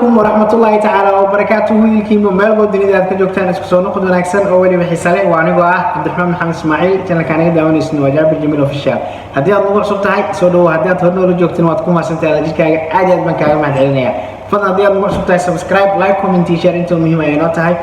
عليكم ورحمة الله تعالى وبركاته. ويلكم مال بدني ذات كجوكتان اسكسون نقد ونكسن أولي بحسالة وأنا جوا عبد الرحمن محمد إسماعيل كان يدعون اسمه وجاب الجميل في الشارع. هدي الموضوع صبتهاي سودو هدي تهرنوا لجوكتين واتكم عشان تعالجك عادي من كلام عن علنيا. فضل هدي الموضوع صبتهاي سبسكرايب لايك كومنت شير أنتم مهمة يناتهاي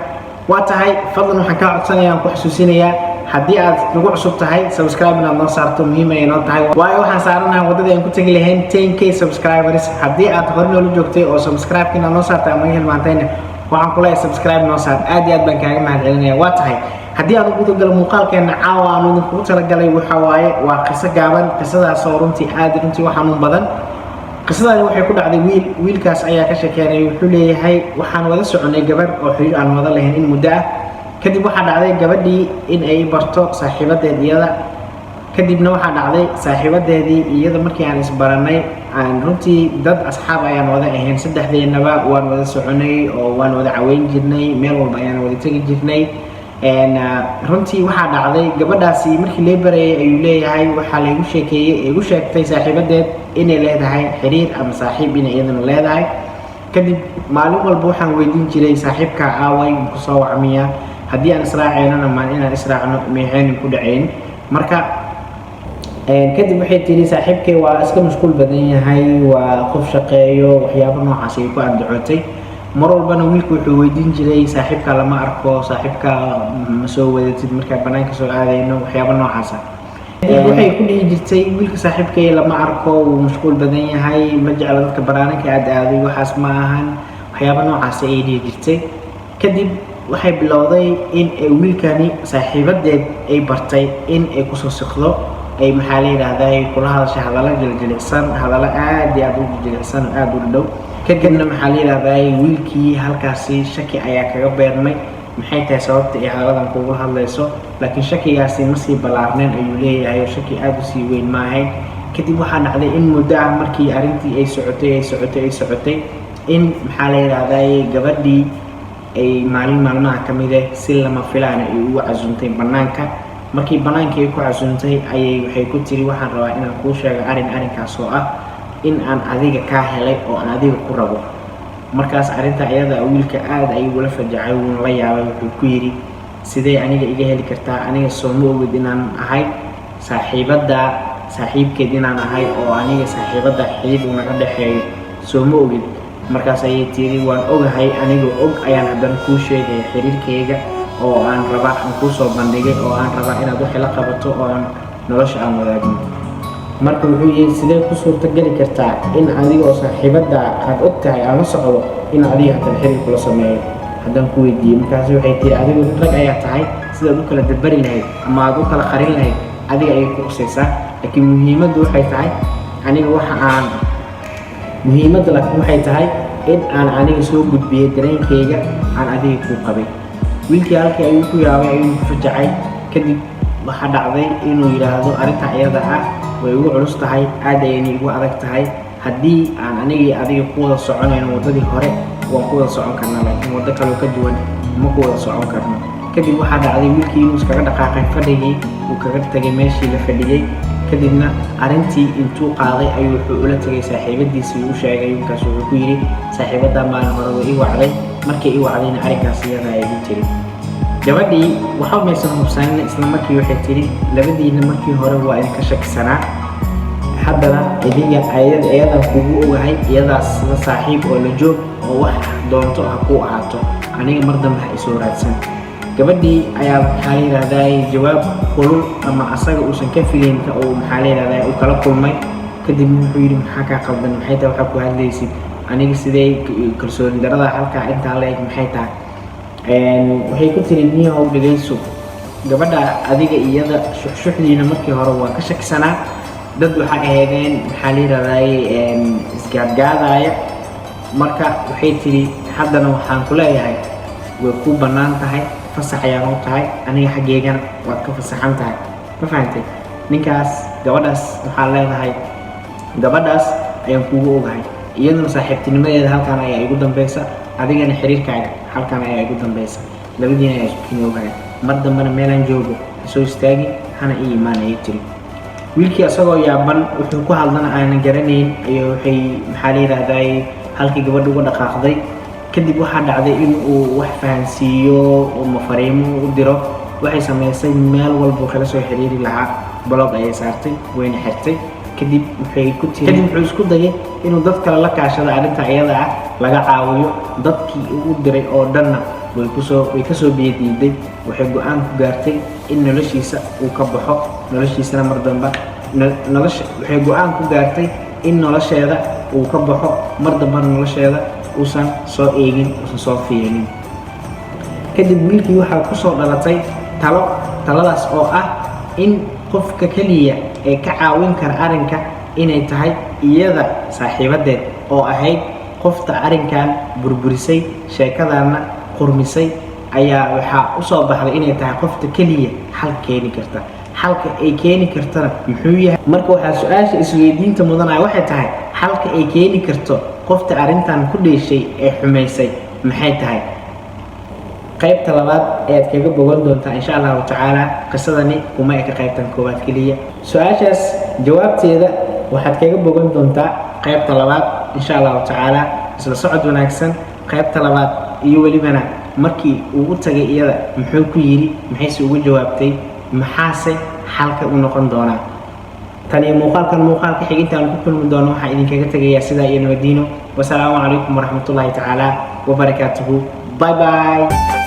واتهاي فضل نحكي عطسنا يا كحسوسينيا. haddii aad nagu cusub tahay subscribe inaad noo saarto muhiim ay noo tahay waayo waxaan saaranahay wadada aan ku tagi lahayn 10k subscribers haddii aad hore noola joogtay oo subscribe kina noo saartay ama hilmaantayna waxaan ku leeyahay subscribe noo saar aad iyo aad baan kaaga mahadcelinayaa waa tahay haddii aad ugu gal muuqaalkeena caawa aan ugu talagalay waxa waaye waa qiso gaaban qisadaas oo runtii waxaan u badan qisadani waxay ku dhacday wiilkaas ayaa ka sheekeynay wuxuu leeyahay waxaan wada soconay gabar oo xiriir aan wada lahayn in muddo ah kadib waxaa dhacday gabadhii in ay barto saaxiibadeed iyada kadibna waxaa dhacday saaxiibadeedii iyada markii aan isbaranay aan runtii dad asxaab ayaan wada ahayn saddexdeenaba waan wada soconay oo waan wada caweyn jirnay meel walba ayaan wada tagi jirnay runtii waxaa dhacday gabadhaasi markii la barayay ayuu leeyahay waxaa laygu sheegtay saaxiibadeed inay leedahay xiriir ama saaxiib inay iyadana leedahay kadib maalin walba waxaan weydiin jiray saaxiibka aaway ku soo wacmiya haddii aan israaceynana maan inaan israacno meexeen ku dhaceyn marka kadib waxay tiri saaxiibkay waa iska mashquul badan yahay waa qof shaqeeyo waxyaabo noocaas ay ku andacootay mar walbana wiilku wuxuu weydiin jiray saaxiibka lama arko saaxiibka ma soo wadatid markaa banaanka soo aadayno waxyaabo noocaas waxay ku dhihi jirtay wiilka saaxiibkay lama arko wuu mashquul badan yahay ma jecla dadka banaanka aaday waxaas ma ahan waxyaabo noocaas ay dhihi jirtay kadib waxay bilowday in wiilkani saaxiibadeed ay bartay in ay ku soo siqdo ay maxaa la yiraahdaa kula hadashay hadallo jilicsan hadallo aad iyo aad u jilicsan oo aad u dhow kadibna maxaa la yiraahdaa wiilkii halkaasi shaki ayaa kaga beermay maxay tahay sababta ay hadalladan kugu hadlayso laakiin shakigaasi ma sii balaarneen ayuu leeyahay shaki aad u sii weyn ma ahayn kadib waxaa dhacday in muddo ah markii arrintii ay socotay in maxaa la yiraahdaa gabadhii ay maalin maalmaha ka mid ah si lama filaan ay ugu casuuntay banaanka markii banaanka ay ku casuuntay ayay waxay ku tiri waxaan rabaa inaan kuu sheego arrinkaas oo ah in aan adiga ka helay oo aan adiga ku rabo markaas arrinta iyada wiilka aad ay ula fajacay wuuna la yaabay wuxuu ku yiri sidee aniga iga heli kartaa aniga soo ma ogid inaan ahay saaxiibkeed inaan ahay oo aniga saaxiibada xiriir naga dhaxeeyo soo ma ogid markaas ayay tiri waan ogahay anigoo og ayaan haddana kuu sheegaya xiriirkayga oo aan rabaa aan kuu soo bandhigay oo aan rabaa inaad wax la qabato oo aan nolosha aan wadaagno marka wuxuu yiri sidee ku suurtageli kartaa in adiga oo saaxiibada aad og tahay aan la socdo in adiga haddana xiriir kula sameeyo haddaan ku weydiiyey markaas waxay tiri adigu rag ayaa tahay sidaad u kala dabari lahayd ama aad u kala qarin lahayd adiga ayay ku qusaysaa laakiin muhiimaddu waxay tahay aniga muhiimadda laakiin waxay tahay in aan aniga soo gudbiyay dareenkayga aan adiga ku qabay wiilkii halkii ayuu ku yaabay ayuu ku fajacay kadib waxaa dhacday inuu yidhaahdo arrinta iyada ah way ugu culus tahay aad ayayna igu adag tahay haddii aan anigii adiga ku wada soconayno waddadii hore waan ku wada socon karnaa laakiin waddo kaloo ka duwan ma ku wada socon karno kadib waxaa dhacday wiilkii inuu iskaga dhaqaaqay fadhigii uu kaga tagay meeshii la fadhiyey kadibna arrintii intuu qaaday ayuu wuxuu ula tagay saaxiibadiisii u sheegay wiilkaas wuxuu ku yiri saaxiibada maalin hore way ii wacday markii ii wacdayna arrinkaas iyada ay igu tiri gabadhii waxa maysan hubsanin isla markii waxay tiri labadiina markii hore waa idinka shakisanaa haddana iyadan kugu ogahay iyadaas la saaxiib oo la joog oo wax doonto ha kuu ahaato aniga mar dambe ha isoo raadsan gabadhii ayaa maxaa la yiraahdaa jawaab kulul ama asaga uusan ka filaynta oo maxaa la yiraahdaa uu kala kulmay kadib wuxuu yiri maxaa ka qaldan maxay tahay waxa ku hadlaysid aniga sidee kalsooni darada halka inta la eg maxay tahay waxay ku tiri niyow dhageyso gabadha adiga iyada shuxshuxdiina markii hore waa ka shakisanaa dad waxay ahaydeen maxaa la yiraahdaa isgaadgaadaya marka waxay tiri haddana waxaan ku leeyahay way ku bannaan tahay fasax ayaan u tahay aniga xaggeygana waad ka fasaxan tahay ma fahantay ninkaas gabadhaas waxaa leedahay gabadhaas ayaan kugu ogahay iyaduna saaxiibtinimadeeda halkan ayaa igu dambaysa adigana xiriirkaaga halkan ayaa igu dambaysa labadiina ayaa isku kin ogahay mar dambena meelaan joogo soo istaagi hana ii imaanayay tiri wiilkii asagoo yaaban wuxuu ku hadlana aanan garanayn ayuu waxay maxaa la yiraahdaa halkii gabadha uga dhaqaaqday kadib waxaa dhacday in uu wax fahansiiyo oo fariimo u diro waxay sameysay meel walba kala soo xiriiri lahaa blog ayay saartay wayna xirtay kadib wuxuu isku dayay inuu dad kale la kaashado arrinta iyada ah laga caawiyo dadkii uu diray oo dhanna way kasoo biyadiiday waxay go'aan ku gaartay in noloshiisa uu ka baxo noloshiisana mar dambe waxay go'aan ku gaartay in nolosheeda uu ka baxo mar dambe nolosheeda uusan soo eegin uusan soo fiirin kadib wiilkii waxaa ku soo dhalatay taladaas oo ah in qofka kaliya ee ka caawin kara arrinka inay tahay iyada saaxiibadeed oo ahayd qofta arrinkan burburisay sheekadana qurmisay ayaa waxaa u soo baxday inay tahay qofta kaliya xal keeni karta xalka ay keeni kartana muxuu yahay marka waxaa su-aasha isweydiinta mudanaya waxay tahay xalka ay keeni karto qofta arrintan ku dheeshay ee xumaysay maxay tahay qaybta labaad ee aad kaga bogan doontaa insha allahu tacaala qisadani kuma eka qaybtan koowaad keliya su-aashaas jawaabteeda waxaad kaga bogan doontaa qaybta labaad insha allahu tacaala isla socod wanaagsan qaybta labaad iyo welibana markii uu u tagay iyada muxuu ku yidhi maxayse uga jawaabtay maxaase xalka u noqon doonaa tan iyo muuqaalka xigintaan ku kulmi doono waxaa idinkaga tegayaa sidaa iyo nabadiino wasalaamu calaykum waraxmatullaahi tacaala wabarakaatuhu bye bye